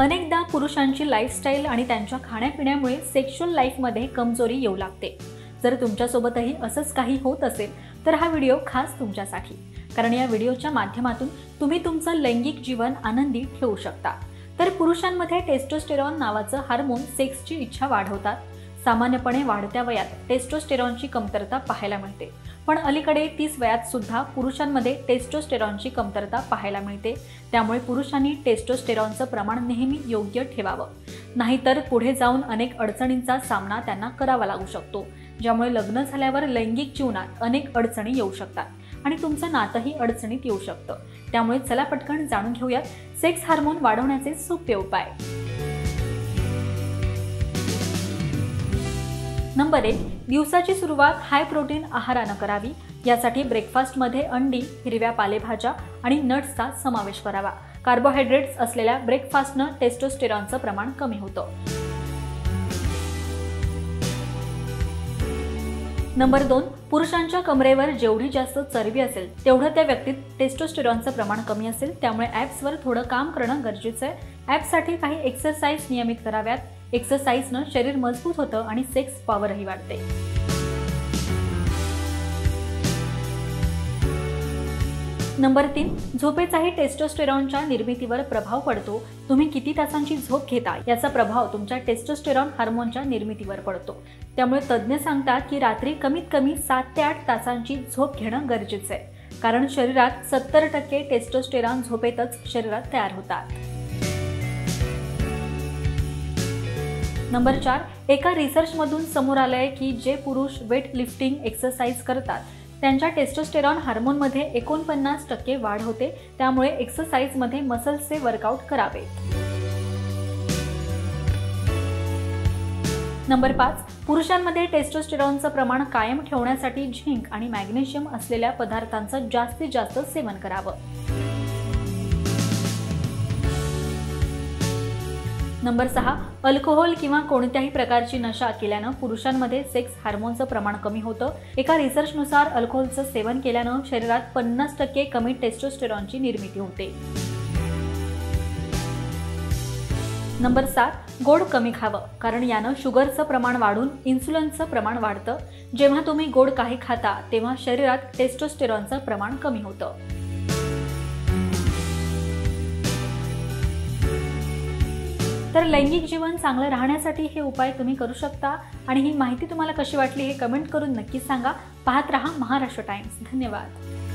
अनेकदा पुरुषांची लाईफस्टाईल आणि त्यांच्या खाण्यापिण्यामुळे सेक्शुअल लाईफमध्ये कमजोरी येऊ लागते। जर तुमच्यासोबतही असंच काही होत असेल तर हा व्हिडिओ खास तुमच्यासाठी, कारण या व्हिडिओच्या माध्यमातून तुम्ही तुमचं लैंगिक जीवन आनंदी ठेवू शकता। तर पुरुषांमध्ये टेस्टोस्टेरॉन नावाचं हार्मोन सेक्सची इच्छा वाढवतात। सामान्यपणे वाढत्या वयात टेस्टोस्टेरॉनची कमतरता पाहायला मिळते, पण अलीकडे 30 वयात सुद्धा पुरुषांमध्ये टेस्टोस्टेरॉनची कमतरता पाहायला मिळते। त्यामुळे पुरुषांनी टेस्टोस्टेरॉनचं प्रमाण नेहमी योग्य ठेवावं, नाहीतर पुढे जाऊन अनेक अडचणींचा सामना त्यांना करावा लागू शकतो, ज्यामुळे लग्न झाल्यावर लैंगिक जीवनात अनेक अडचणी येऊ शकतात आणि तुमचं नातंही अडचणीत येऊ शकतं। त्यामुळे चला पटकन जाणून घेऊयात सेक्स हार्मोन वाढवण्याचे सोपे उपाय। नंबर 1, दिवसाची सुरुवात हाय प्रोटीन आहारानं करावी। यासाठी ब्रेकफास्टमध्ये अंडी, हिरव्या पालेभाज्या आणि नट्सचा समावेश करावा। कार्बोहायड्रेट्स असलेल्या ब्रेकफास्टनं टेस्टोस्टेरॉनचं प्रमाण कमी होतं। नंबर 2, पुरुषांच्या कमरेवर जेवढी जास्त चरबी असेल तेवढं त्या व्यक्तीत टेस्टोस्टेरॉनचं प्रमाण कमी असेल। त्यामुळे ॲप्सवर थोडं काम करणं गरजेचं आहे। ॲप्ससाठी काही एक्सरसाइज नियमित कराव्यात। एक्सरसाइजनं शरीर मजबूत होतं आणि सेक्स पॉवरही वाढते। नंबर 3, झोपेचाही टेस्टोस्टेरॉनच्या निर्मितीवर प्रभाव पडतो। तुम्ही किती तासांची झोप घेता याचा प्रभाव तुमच्या टेस्टोस्टेरॉन हार्मोनच्या निर्मितीवर पडतो। त्यामुळे तज्ज्ञ सांगतात की रात्री कमीत कमी 7 ते 8 तासांची झोप घेणं गरजेचं आहे, कारण शरीरात 70% टेस्टोस्टेरॉन झोपेतच शरीरात तयार होतात। नंबर 4, एका रिसर्चमधून समोर आलंय की जे पुरुष वेट लिफ्टिंग एक्सरसाइज करतात त्यांच्या टेस्टोस्टेरॉन हार्मोनमध्ये 49% वाढ होते। त्यामुळे एक्सरसाइजमध्ये मसल्सचे वर्कआउट करावे। नंबर 5, पुरुषांमध्ये टेस्टोस्टेरॉनचं प्रमाण कायम ठेवण्यासाठी झिंक आणि मॅग्नेशियम असलेल्या पदार्थांचं जास्तीत जास्त सेवन करावं। नंबर 6, अल्कोहोल किंवा कोणत्याही प्रकारची नशा केल्यानं पुरुषांमध्ये सेक्स हार्मोनचं प्रमाण कमी होतं। एका रिसर्चनुसार अल्कोहोलचं सेवन केल्यानं शरीरात 50% कमी टेस्टोस्टेरॉनची निर्मिती होते। नंबर 7, गोड कमी खावं, कारण यानं शुगरचं प्रमाण वाढून इन्सुलिनचं प्रमाण वाढतं। जेव्हा तुम्ही गोड काही खाता तेव्हा शरीरात टेस्टोस्टेरॉनचं प्रमाण कमी होतं। तर लैंगिक जीवन चांगलं राहण्यासाठी हे उपाय तुम्ही करू शकता। आणि ही माहिती तुम्हाला कशी वाटली हे कमेंट करून नक्की सांगा। पाहत रहा महाराष्ट्र टाइम्स। धन्यवाद।